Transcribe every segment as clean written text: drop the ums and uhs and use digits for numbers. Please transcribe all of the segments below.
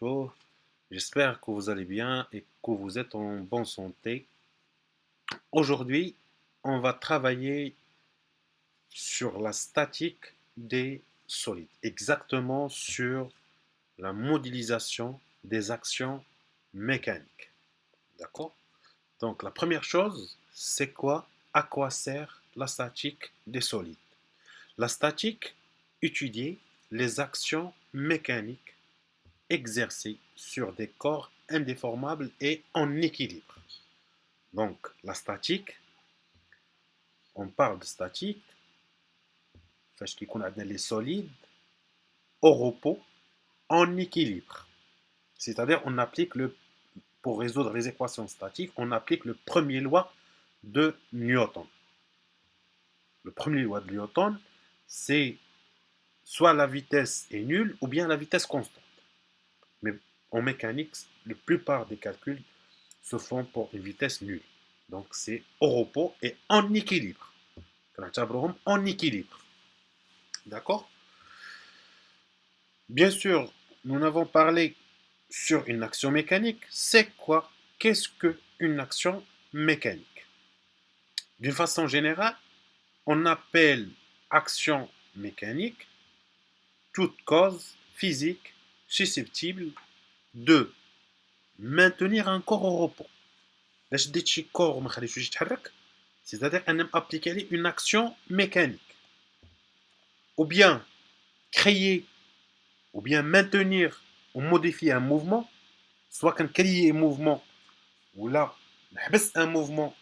Bonjour, j'espère que vous allez bien et que vous êtes en bonne santé. Aujourd'hui, on va travailler sur la statique des solides, exactement sur la modélisation des actions mécaniques. D'accord? Donc la première chose, c'est quoi? À quoi sert la statique des solides? La statique étudie les actions mécaniques exercées sur des corps indéformables et en équilibre. Donc, la statique, on parle de statique, parce qu'on a les solides au repos, en équilibre. C'est-à-dire, pour résoudre les équations statiques, on applique le premier loi de Newton. Le premier loi de Newton, c'est soit la vitesse est nulle ou bien la vitesse constante. Mais en mécanique, la plupart des calculs se font pour une vitesse nulle. Donc c'est au repos et en équilibre. En équilibre. D'accord? Bien sûr, nous n'avons parlé sur une action mécanique. C'est quoi? Qu'est-ce qu'une action mécanique? D'une façon générale, on appelle action mécanique toute cause physique susceptible de maintenir un corps au repos. C'est-à-dire appliquer une action mécanique. Ou bien créer, ou bien maintenir ou modifier un mouvement, soit qu'on crée un mouvement, ou là, un mouvement,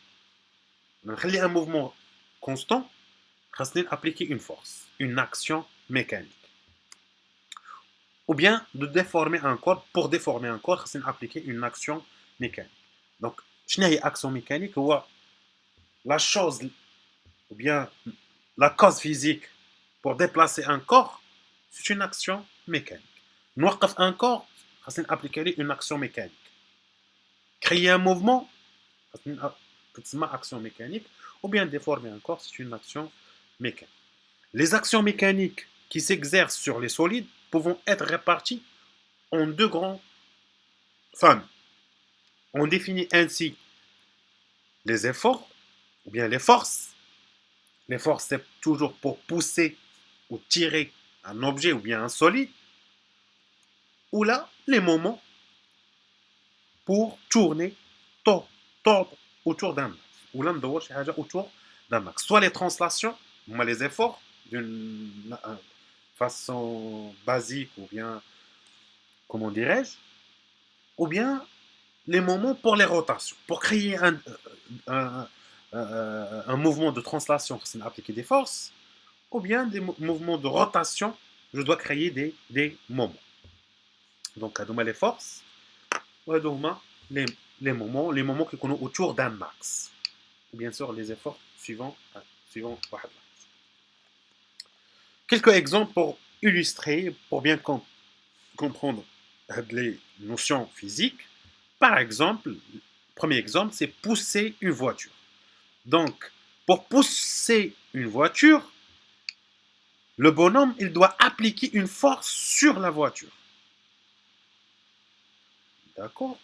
un mouvement constant, on appliquer une force, une action mécanique. Ou bien de déformer un corps, pour déformer un corps, on appliquer une action mécanique. Donc, une action mécanique, la chose, ou bien la cause physique pour déplacer un corps, c'est une action mécanique. نوقف un corps, خاصني appliquer une action mécanique. Créer un mouvement, c'est une action mécanique, ou bien déformer un corps, c'est une action mécanique. Les actions mécaniques qui s'exercent sur les solides pouvant être réparties en deux grandes familles. On définit ainsi les efforts, ou bien les forces. Les forces, c'est toujours pour pousser ou tirer un objet ou bien un solide. Ou là, les moments pour tourner, tordre autour d'un axe. Ou là, autour d'un axe. Soit les translations, les efforts, d'une façon basique ou bien, comment dirais-je, ou bien les moments pour les rotations. Pour créer un, un mouvement de translation, c'est appliquer des forces, ou bien des mouvements de rotation, je dois créer des moments. Donc, à les forces, ou les, les moments qui sont autour d'un axe. Ou bien sûr, les efforts suivant quelques exemples pour illustrer, pour bien comprendre les notions physiques. Par exemple, premier exemple, c'est pousser une voiture. Donc, pour pousser une voiture, le bonhomme, il doit appliquer une force sur la voiture. D'accord?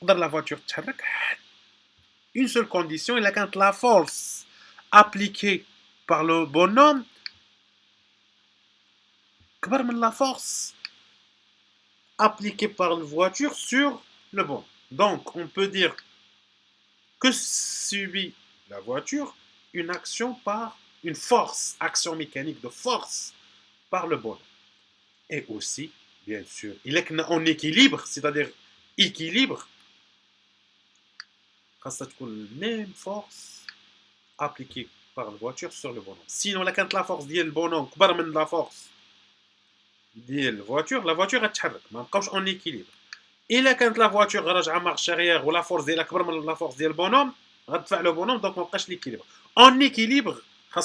La voiture une seule condition, il a quand la force appliquée par le bonhomme, la force appliquée par la voiture sur le bonhomme. Donc, on peut dire que subit la voiture une action par une force, action mécanique de force par le bonhomme. Et aussi, bien sûr, il est en équilibre, c'est-à-dire équilibre, quand ça la même force appliquée par la voiture sur le bonhomme. Sinon, la force dit le bonhomme, la force dit la voiture va تتحرك, ما en équilibre. إلا كانت la voiture راجعة marche arrière ou la force ديالها كبر من la force ديال البونوم غتدفع le bonhomme, donc ما بقاش l'équilibre. En équilibre,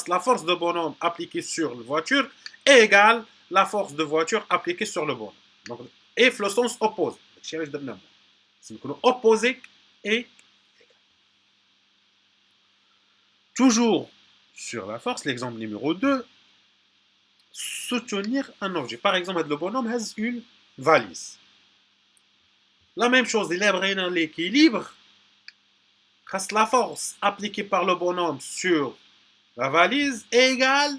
la force de bonhomme appliquée sur la voiture égale la force de voiture appliquée sur le bonhomme. Donc, et le sens opposé. C'est opposé et toujours sur la force, l'exemple numéro 2, soutenir un objet. Par exemple, le bonhomme a une valise. La même chose, il y a l'équilibre. La force appliquée par le bonhomme sur la valise égale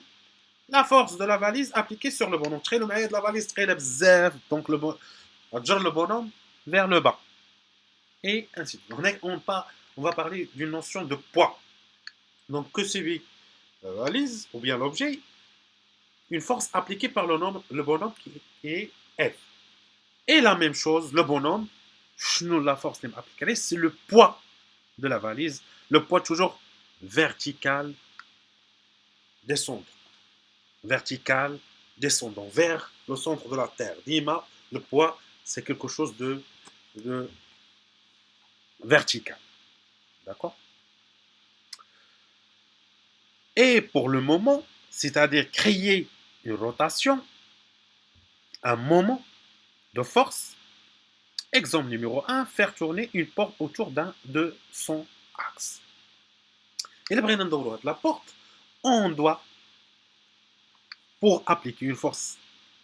la force de la valise appliquée sur le bonhomme. Le maillet de la valise très bzaf, donc le bonhomme vers le bas. Et ainsi de suite. On va parler d'une notion de poids. Donc que subit la valise ou bien l'objet, une force appliquée par le bonhomme qui est F. Et la même chose, le bonhomme, la force appliquée, c'est le poids de la valise. Le poids toujours vertical, descendant. Vertical, descendant vers le centre de la Terre. Dima, le poids, c'est quelque chose de vertical. D'accord? Et pour le moment, c'est-à-dire créer une rotation, un moment de force. Exemple numéro 1, faire tourner une porte autour de son axe. Et la porte, on doit, pour appliquer une force,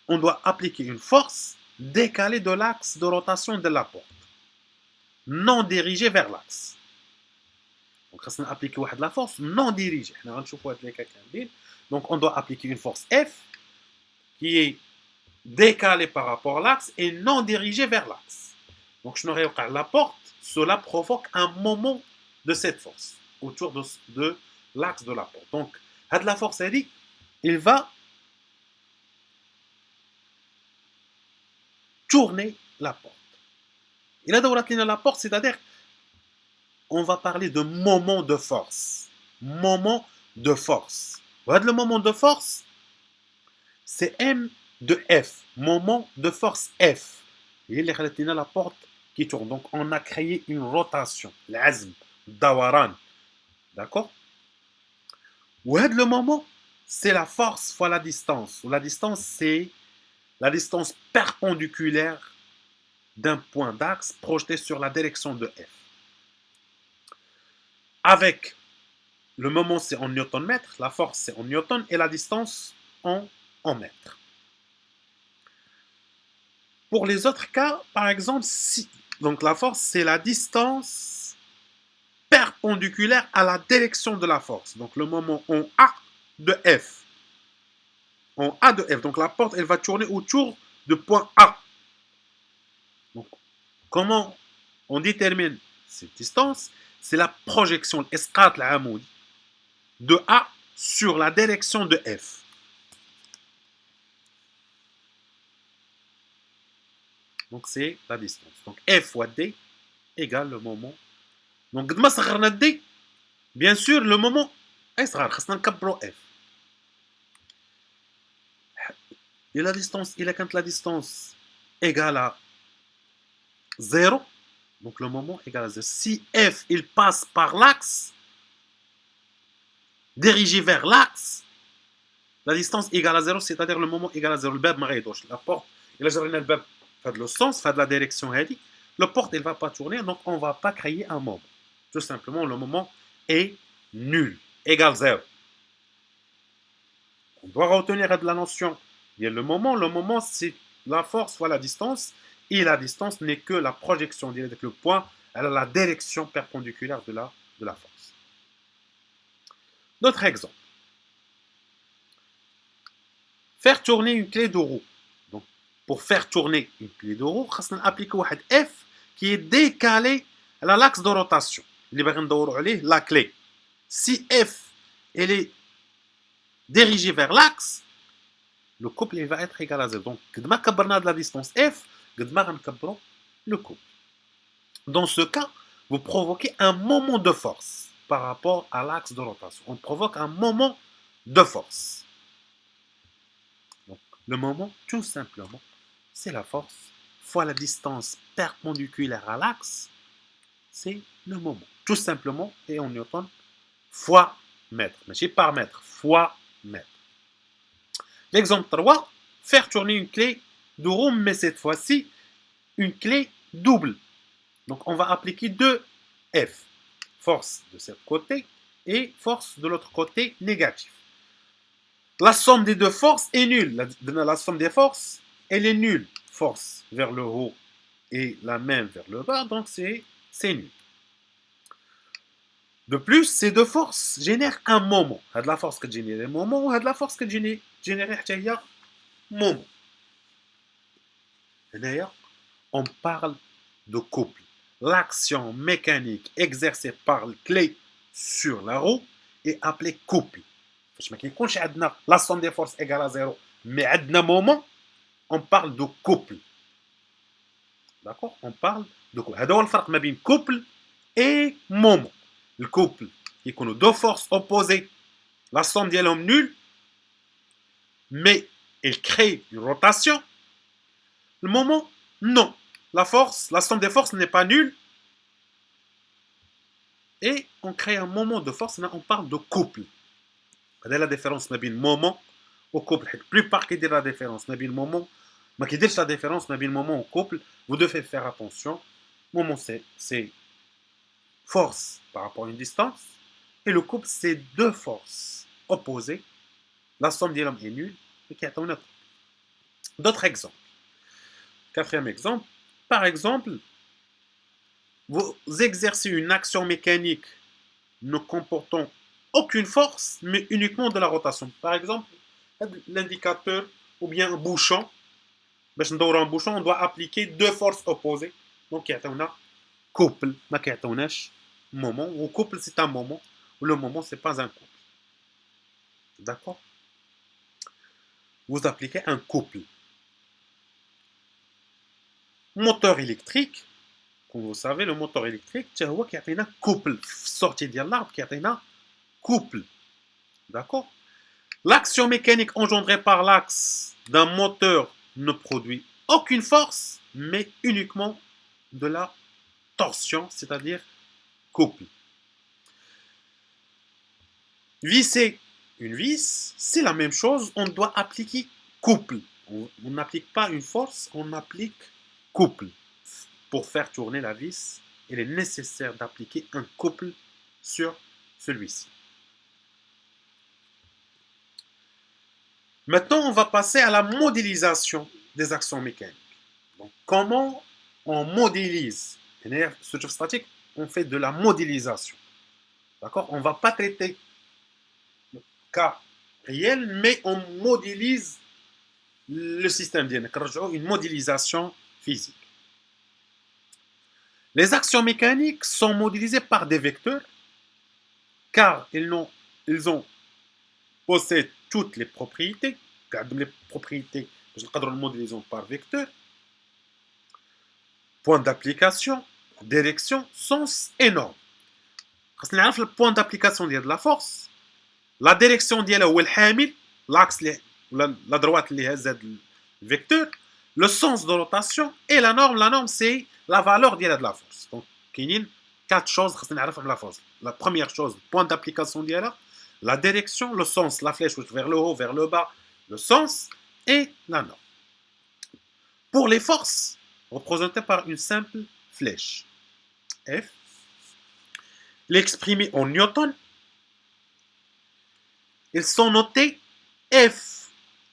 on doit appliquer une force décalée de l'axe de rotation de la porte, non dirigée vers l'axe. Donc, on applique la force non dirigée. Donc, on doit appliquer une force F qui est décalée par rapport à l'axe et non dirigée vers l'axe. Donc, je n'aurai pas la porte, cela provoque un moment de cette force autour de l'axe de la porte. Donc, la force, elle dit, il va tourner la porte. Il a de la porte, c'est-à-dire, on va parler de moment de force. Moment de force. Le moment de force, c'est M de F. Moment de force F. Et il y a la porte qui tourne. Donc, on a créé une rotation. L'azm, dawaran. D'accord? Le moment, c'est la force fois la distance. La distance, c'est la distance perpendiculaire d'un point d'axe projeté sur la direction de F. Avec le moment, c'est en newton-mètre, la force, c'est en newton, et la distance en mètres. Pour les autres cas, par exemple, donc la force, c'est la distance perpendiculaire à la direction de la force. Donc le moment en A de F. En A de F. Donc la porte, elle va tourner autour de point A. Donc, comment on détermine cette distance? C'est la projection, l'escate la amoudi, de A sur la direction de F. Donc, c'est la distance. Donc, F fois D égale le moment. Donc, D, bien sûr, le moment est F. Et la distance, il est quand la distance égale à 0, donc le moment égale à 0. Si F, il passe par l'axe, dirigé vers l'axe, la distance égale à 0, c'est-à-dire le moment égale à 0. La porte, il a le sens, fait de la direction. La porte, elle ne va pas tourner, donc on ne va pas créer un moment. Tout simplement, le moment est nul, égale 0. On doit retenir de la notion. Il y a le moment, c'est la force fois la distance, et la distance n'est que la projection directe avec le point, elle a la direction perpendiculaire de la force. D'autres exemples. Faire tourner une clé de roue. Donc, pour faire tourner une clé de roue, on va appliquer un F qui est décalé à l'axe de rotation. La clé. Si F elle est dirigée vers l'axe, le couple il va être égal à 0. Donc, quand on a de la distance F, on va le couple. Dans ce cas, vous provoquez un moment de force par rapport à l'axe de rotation. On provoque un moment de force. Donc, le moment, tout simplement, c'est la force fois la distance perpendiculaire à l'axe, c'est le moment. Tout simplement, et en newton, fois mètre. Mais c'est par mètre, fois mètre. L'exemple 3, faire tourner une clé de roue, mais cette fois-ci, une clé double. Donc, on va appliquer 2 F. Force de ce côté et force de l'autre côté négatif. La somme des deux forces est nulle. La somme des forces, elle est nulle. force vers le haut et la même vers le bas, donc c'est nul. De plus, ces deux forces génèrent un moment. Il y a de la force qui génère un moment, il y a de la force qui génère un moment. D'ailleurs, on parle de couple. L'action mécanique exercée par le clé sur la roue est appelée couple. Je ne la somme des forces égale à 0, mais à un moment, on parle de couple. D'accord? On parle de couple. C'est le différence entre couple et moment. Le couple, il y a deux forces opposées. La somme d'elles nulle, mais elle crée une rotation. Le moment, non. La somme des forces n'est pas nulle. Et on crée un moment de force. Là, on parle de couple. C'est la différence entre le moment et le couple. La plupart qui disent la différence entre le moment, mais qui disent la différence entre le moment et le couple, vous devez faire attention. Le moment, c'est force par rapport à une distance. Et le couple, c'est deux forces opposées. La somme d'elles est nulle. Et qui attend d'autres exemples. Quatrième exemple. Par exemple, vous exercez une action mécanique ne comportant aucune force, mais uniquement de la rotation. Par exemple, l'indicateur ou bien un bouchon. Un bouchon, on doit appliquer deux forces opposées. Donc, il y a un couple, il y a un moment. Le couple, c'est un moment. Le moment, ce n'est pas un couple. D'accord? Vous appliquez un couple. Moteur électrique, comme vous savez, le moteur électrique, c'est un couple. Sorti de l'arbre, qui a un couple. D'accord? L'action mécanique engendrée par l'axe d'un moteur ne produit aucune force, mais uniquement de la torsion, c'est-à-dire couple. Visser une vis, c'est la même chose, on doit appliquer couple. On n'applique pas une force, on applique couple. Pour faire tourner la vis, il est nécessaire d'appliquer un couple sur celui-ci. Maintenant, on va passer à la modélisation des actions mécaniques. Donc, comment on modélise? Structure statique, on fait de la modélisation. D'accord? On ne va pas traiter le cas réel, mais on modélise le système une modélisation physique. Les actions mécaniques sont modélisées par des vecteurs, car ils possèdent toutes les propriétés. Les propriétés, je vais le modéliser par vecteur. Point d'application, direction, sens et norme. Parce qu'on le point d'application de la force, la direction est le hamil, l'axe, la droite est le vecteur, le sens de rotation et la norme c'est la valeur de la force. Donc, il y a 4 choses que la force. La première chose, point d'application de la direction, le sens, la flèche vers le haut, vers le bas, le sens et la norme. Pour les forces, représentées par une simple flèche, F, l'exprimer en newton, ils sont notés F.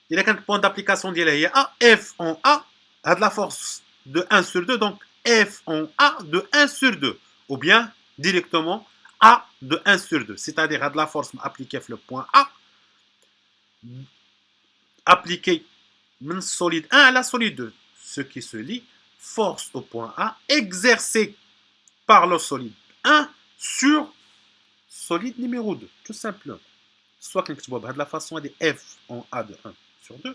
Il y a un point d'application de A, F en A a de la force de 1 sur 2, donc F en A de 1 sur 2, ou bien directement A de 1 sur 2, c'est-à-dire a de la force appliquée sur le point A, appliquée du solide 1 à la solide 2, ce qui se lit force au point A exercée par le solide 1 sur solide numéro 2, tout simplement. Soit que de la façon de F en A de 1 sur 2,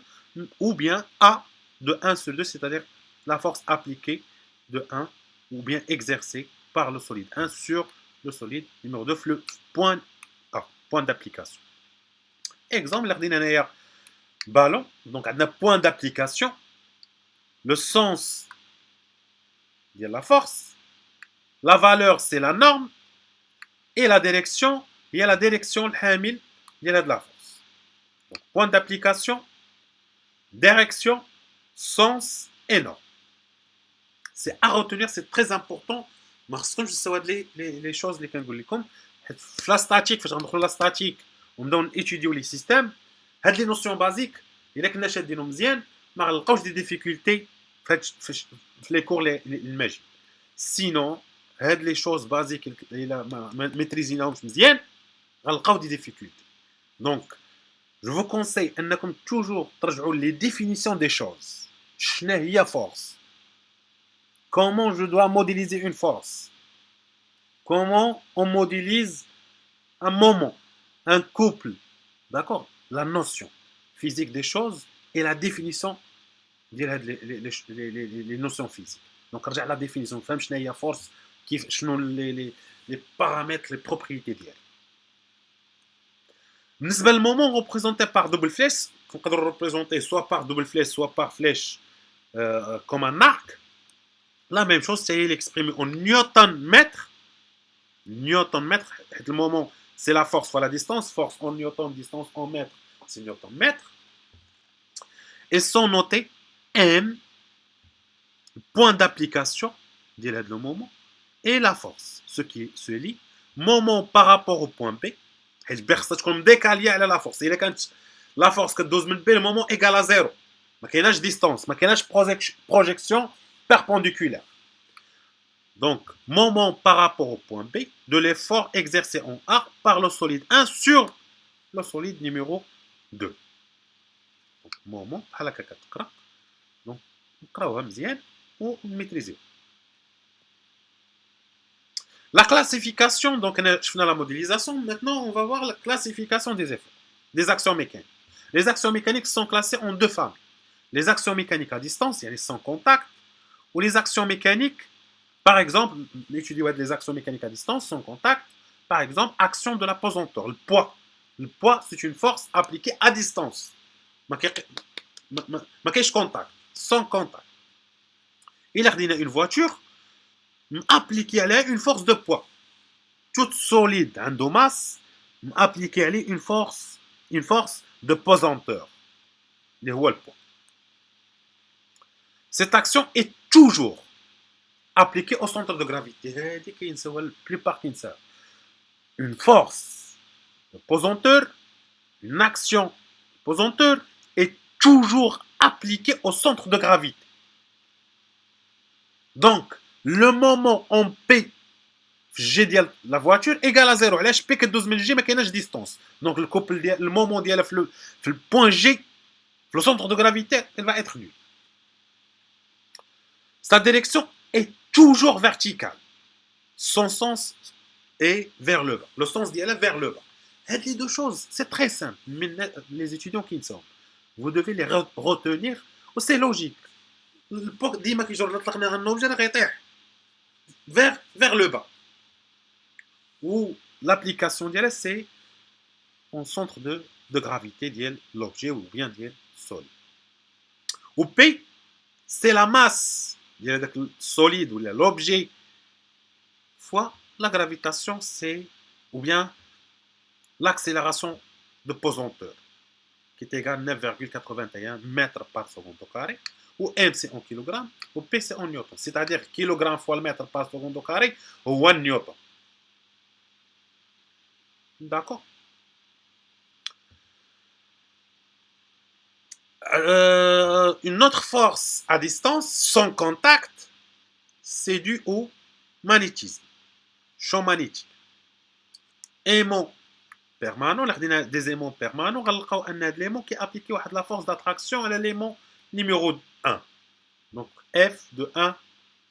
ou bien A de 1 sur 2, c'est-à-dire la force appliquée de 1, ou bien exercée par le solide 1 sur le solide numéro 2, le point A, point d'application. Exemple, l'ordinateur ballon, donc à un point d'application, le sens, il y a la force, la valeur, c'est la norme, et la direction, il y a la direction, le hamil, il y a de la force. Donc, point d'application, direction, sens et norme. C'est à retenir, c'est très important. Parce que je sais les choses les comme la statique, la statique, on donne étudier les systèmes. Les notions basiques, il y a des notions مزيان, ما غلقوش des difficultés في les cours الماجي. Sinon هاد les choses basiques اللي ما ميتريزيناهمش مزيان غنلقاو دي difficultés. Donc je vous conseille انكم toujours ترجعوا les définitions des choses. شنو هي force? Comment je dois modéliser une force? Comment on modélise un moment, un couple? D'accord? La notion physique des choses et la définition les notions physiques. Donc, regarde la définition. Femme, je n'ai force, qui les paramètres, les propriétés d'elle. Le moment représenté par double flèche, on peut représenter soit par double flèche, soit par flèche comme un arc. La même chose, c'est l'exprimer en newton-mètre. Newton-mètre, le moment, c'est la force fois la distance. Force en newton, distance en mètre, c'est newton-mètre. Et sont notés M, point d'application, dit le moment, et la force. Ce qui se lie, moment par rapport au point B. Et je comme décalé à la force. Il quand la force que 12 000 B, le moment égal à 0. Il n'y a pas de distance, il n'y a pas de projection perpendiculaire. Donc, moment par rapport au point B de l'effort exercé en A par le solide 1 sur le solide numéro 2. Donc, moment, donc, نقراوها مزيان ونميتريزيو. La classification, donc on a fait la modélisation, maintenant on va voir la classification des efforts, des actions mécaniques. Les actions mécaniques sont classées en deux familles. Les actions mécaniques à distance, il y a les sans contact, ou les actions mécaniques, par exemple, l'étude des actions mécaniques à distance, sans contact, par exemple, action de la pesanteur, le poids. Le poids, c'est une force appliquée à distance. Ma contact, sans contact. Il a une voiture, appliquer à elle une force de poids. Toute solide, en masse, appliquer à elle une force de pesanteur. Le poids. Cette action est toujours appliquée au centre de gravité. La plupart qui ça. Une force de pesanteur, une action de pesanteur est toujours appliquée au centre de gravité. Donc, le moment en P G de la voiture égale à 0. Je P que 12 000 G, mais qu'il y a une distance. Donc, le moment de le point G, le centre de gravité, il va être nul. Sa direction est toujours verticale. Son sens est vers le bas. Le sens d'y aller vers le bas. Et les deux choses, c'est très simple. Mais les étudiants qui sont, vous devez les retenir. C'est logique. ديما كي يجر نطلقنا un objet غيطيح vers le bas. Ou l'application ديالها c'est en centre de gravité ديال l'objet ou bien ديال solide. Ou P c'est la masse ديال داك solide ou l'objet fois la gravitation c'est ou bien l'accélération de pesanteur qui est égale à 9,81 mètres par seconde au carré. Ou M c'est en kilogramme, ou P c'est en newton. C'est-à-dire kilogramme fois le mètre par seconde au carré, ou 1 newton. D'accord. Une autre force à distance, sans contact, c'est dû au magnétisme, champ magnétique. Aimant permanent, des aimants permanents, on va un élément qui est appliqué à la force d'attraction à l'élément numéro 1. Donc F de 1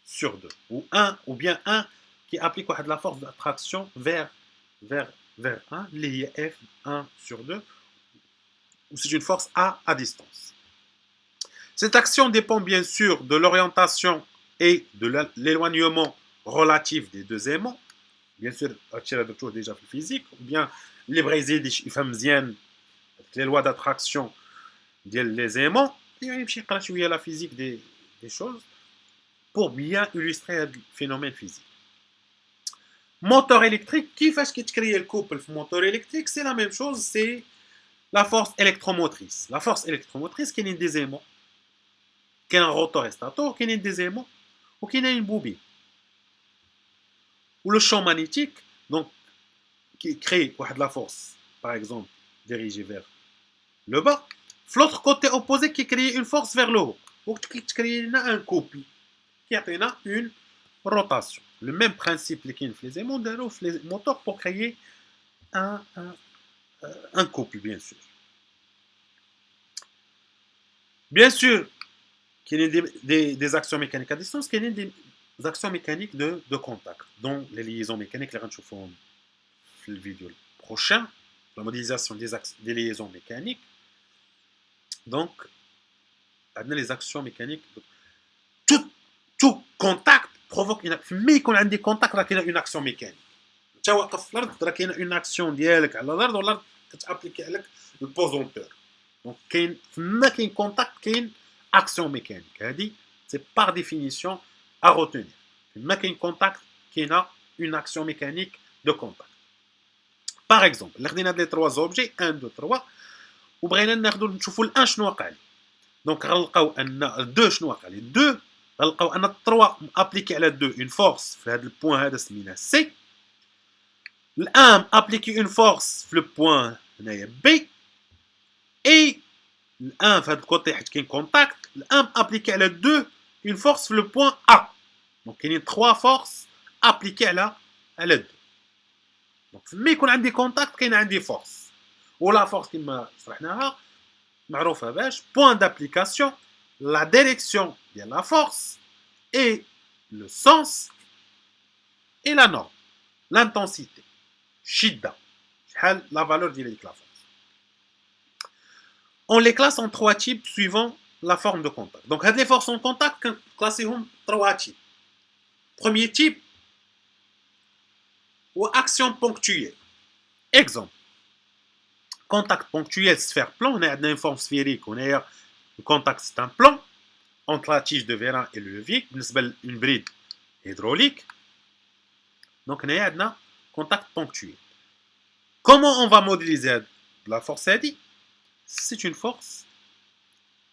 sur 2. Ou 1, ou bien 1 qui applique la force d'attraction vers 1, lié F 1 sur 2. C'est une force à distance. Cette action dépend bien sûr de l'orientation et de l'éloignement relatif des deux aimants. Bien sûr, toujours déjà physique, ou bien les brésil les lois d'attraction des aimants. Il y a la physique des choses pour bien illustrer le phénomène physique. Moteur électrique, qui fait ce qui crée le couple moteur électrique, c'est la même chose, c'est la force électromotrice. La force électromotrice qui est des aimants, qui est un rotor et stator, qui est des aimants, ou qui est une bobine. Ou le champ magnétique, donc, qui crée la force, par exemple, dirigée vers le bas. L'autre côté opposé qui crée une force vers le haut. وكتكري لنا ان كوبي كيعطينا اون روتاسيون. لو ميم برانسيپ اللي كاين في لي زيمون داروه في لي موتور بور كريي ان كوبي بيان سور. Bien sûr, qu'il y ait des actions mécaniques à distance, qu'il y ait des actions mécaniques de contact, dont les liaisons mécaniques, les renchauffons dans le vidéo prochain, la modélisation des liaisons mécaniques. Donc, les actions mécaniques, tout contact provoque une action. Mais quand on a des contacts, il y a une action mécanique. Tu vois, il y a une action dialecte à l'ordre, l'ordre qui applique le pesanteur. Donc, il y a un contact, il y a une action mécanique. C'est par définition à retenir. Il y a un contact, il y a une action mécanique de contact. Par exemple, on a les trois objets, 1, 2, 3, ou bien on a un شنو وقع لي. Donc, غنلقاو ان 2 شنو وقع لي 2 غنلقاو ان 3 ابليكي على 2 une force في هذا البوين هذا سميناه سي. الان ابليكي une force في البوين هنايا بي. اي الان في هذا الكوتي حيت كاين كونتاكت الان ابليكي على 2 une force في البوين ا. دونك كاينين 3 فورس ابليكي على 2. دونك ملي يكون عندي كونتاكت كاين عندي فورس ولا فورس كما شرحناها معروفه باش point d'application, la direction de la force et le sens et la norme, l'intensité, shidda, la valeur de la force. On les classe en 3 types suivant la forme de contact. Donc, les forces en contact, classées en 3 types. Premier type, ou action ponctuelle. Exemple. Contact ponctuel, sphère plan, on a une forme sphérique, on a le contact, c'est un plan entre la tige de vérin et le levier, une bride hydraulique. Donc, on a un contact ponctuel. Comment on va modéliser la force à dit? C'est une force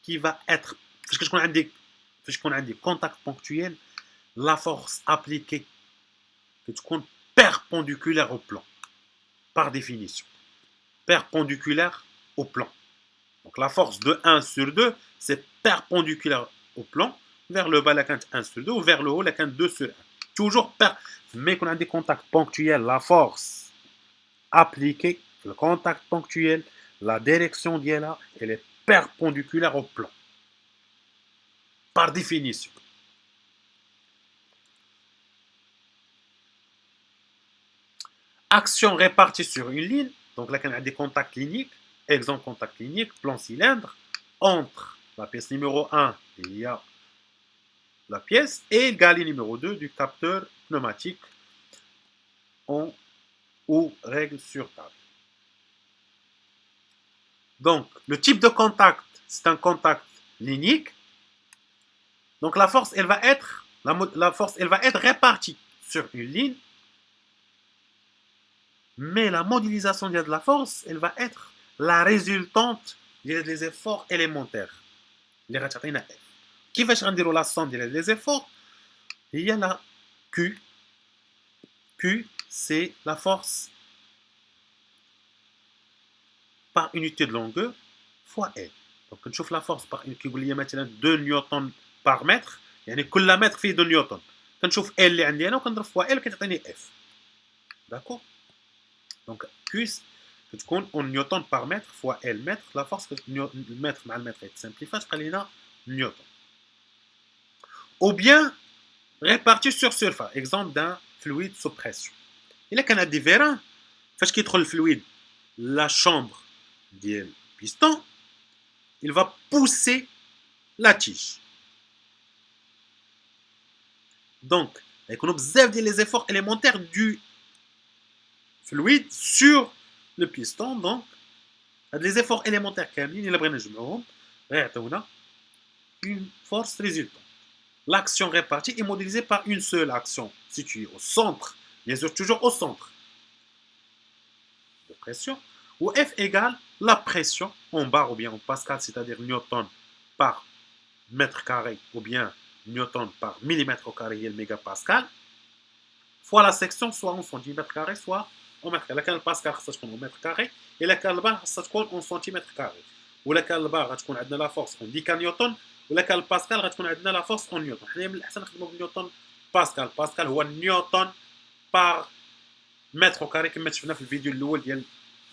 qui va être, puisque on a des contacts ponctuels, la force appliquée est perpendiculaire au plan, par définition. Perpendiculaire au plan. Donc la force de 1 sur 2, c'est perpendiculaire au plan, vers le bas la quinte 1 sur 2, ou vers le haut la quinte 2 sur 1. Toujours mais qu'on a des contacts ponctuels, la force appliquée, le contact ponctuel, la direction d'elle là, elle est perpendiculaire au plan. Par définition. Action répartie sur une ligne. Donc là, on a des contacts cliniques. Exemple, contact clinique, plan cylindre. Entre la pièce numéro 1, il y a la pièce, et le galet numéro 2 du capteur pneumatique ou règle sur table. Donc, le type de contact, c'est un contact linéique. Donc, la force, elle va être répartie sur une ligne. Mais la modélisation de la force, elle va être la résultante des efforts élémentaires. Qui va نديروا la somme des efforts? Il y a la Q. Q, c'est la force par unité de longueur fois L. Donc, on chauffe la force par unité de longueur, maintenant 2 newtons par mètre. يعني كل متر فيه 2 نيوتن. كنشوف L اللي عندي انا وكنضرب فوا L كتعطيني F. D'accord? Donc, Q, c'est en newton par mètre fois L mètre. La force que le mètre mal mètre est simplifiée, je prends newton. Ou bien, répartie sur surface. Exemple d'un fluide sous pression. Il y a des vérins. Parce qu'il trouve le fluide, la chambre du piston, il va pousser la tige. Donc, on observe les efforts élémentaires du fluide sur le piston. Donc, les efforts élémentaires une force résultante. L'action répartie est modélisée par une seule action située au centre, bien sûr toujours au centre de pression, où F égale la pression en bar ou bien en pascal, c'est-à-dire newton par mètre carré ou bien newton par millimètre au carré et le mégapascal, fois la section soit en centimètre carré, soit en mètre carré. Le pascal ça تكون en mètre carré et le bar ça تكون en centimètre carré. Ou le bar تكون عندنا la force en 10 newton ولا كان الباسكال غتكون عندنا لا فورس اون نيوتن. حنا من الاحسن نخدموا بنيوتن باسكال. باسكال هو نيوتن بار متر كاري كما شفنا في الفيديو الاول ديال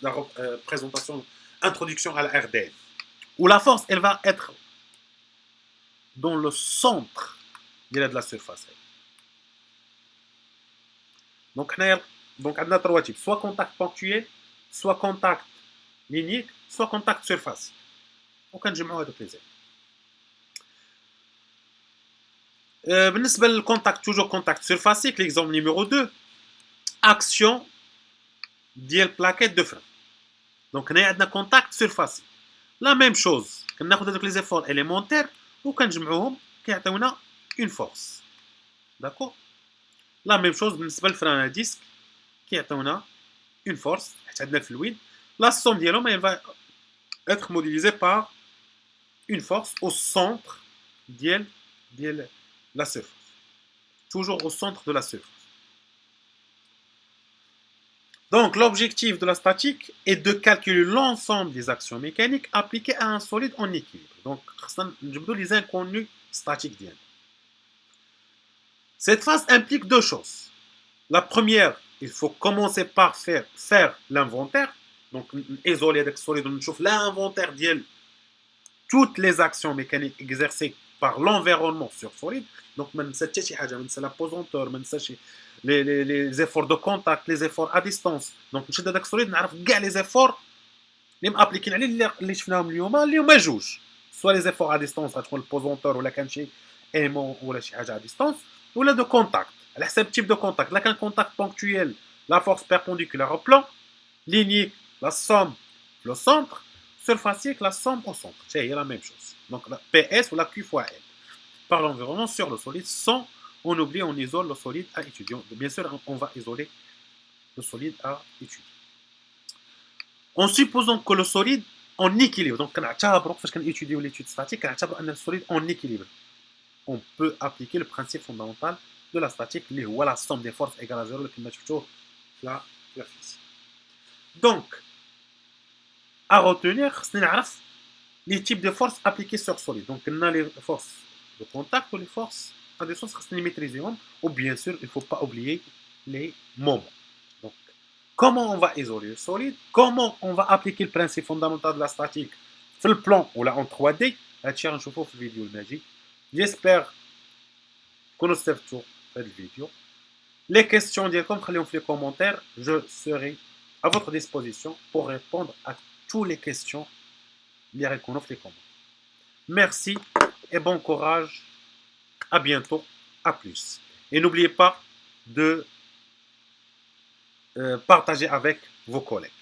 لا بريزونطاسيون introduction à la RDL. Où la force elle va être dans le centre de la surface. Donc on a trois types, soit contact ponctuel, soit contact linéaire, soit contact surface. Donc on جمعوا هذوك لي زيت. بالنسبه للكونتاكت توجور كونتاكت سيرفاسيك ليكزومبل نيميرو 2 اكسيون ديال بلاكيت دو فران. دونك هنايا عندنا كونتاكت سيرفاسي لا ميم شوز كناخذ هذوك لي زيفور اليمونتير وكنجمعوهم كيعطيونا اون فورس داكور. لا ميم شوز بالنسبه للفران ديسك كيعطيونا اون فورس حيت عندنا الفلويد لا سوم ديالهم elle va être modélisée par une force au centre ديال la surface, toujours au centre de la surface. Donc l'objectif de la statique est de calculer l'ensemble des actions mécaniques appliquées à un solide en équilibre. Donc je vous les inconnus statiques. Cette phase implique deux choses. La première, il faut commencer par faire l'inventaire. Donc isoler avec solide, on chauffe l'inventaire de toutes les actions mécaniques exercées par l'environnement sur solide. Donc ما ننسى حتى شي حاجه، ما ننسى لا بوزونتور، ما ننساش les efforts de contact, les efforts à distance. Donc نشد هذاك السوليد نعرف كاع لي زيفور اللي مابليكين عليه اللي شفناهم اليوم اللي هما جوج، سوا لي زيفور ا ديستونس غتكون البوزونتور ولا كان شي ايمون ولا شي حاجه ا ديستونس، ولا دو كونتاكت على حساب تيب دو كونتاكت. لا كان كونتاكت بونكتويل لا فورس بيربونديكولار au plan, linéaire la somme le centre, surfacique la somme au centre. C'est la même chose. Donc la PS ou la Q fois L par l'environnement sur le solide sans on oublie, on isole le solide à étudier. Bien sûr, on va isoler le solide à étudier. En supposant que le solide en équilibre, donc quand on étudie l'étude statique, on a le solide en équilibre. On peut appliquer le principe fondamental de la statique, où la somme des forces égale à 0, le climat la physique. Donc, à retenir, c'est les types de forces appliquées sur solide. Donc, on a les forces de contact ou les forces à distance, c'est maîtriser. Ou bien sûr, il ne faut pas oublier les moments. Donc, comment on va isoler le solide? Comment on va appliquer le principe fondamental de la statique sur le plan ou là en 3D? On va voir la vidéo magique. J'espère que vous avez tout cette vidéo. Les questions, comme dans les commentaires, je serai à votre disposition pour répondre à toutes les questions. Les commentaires. Merci et bon courage. À bientôt, à plus. Et n'oubliez pas de partager avec vos collègues.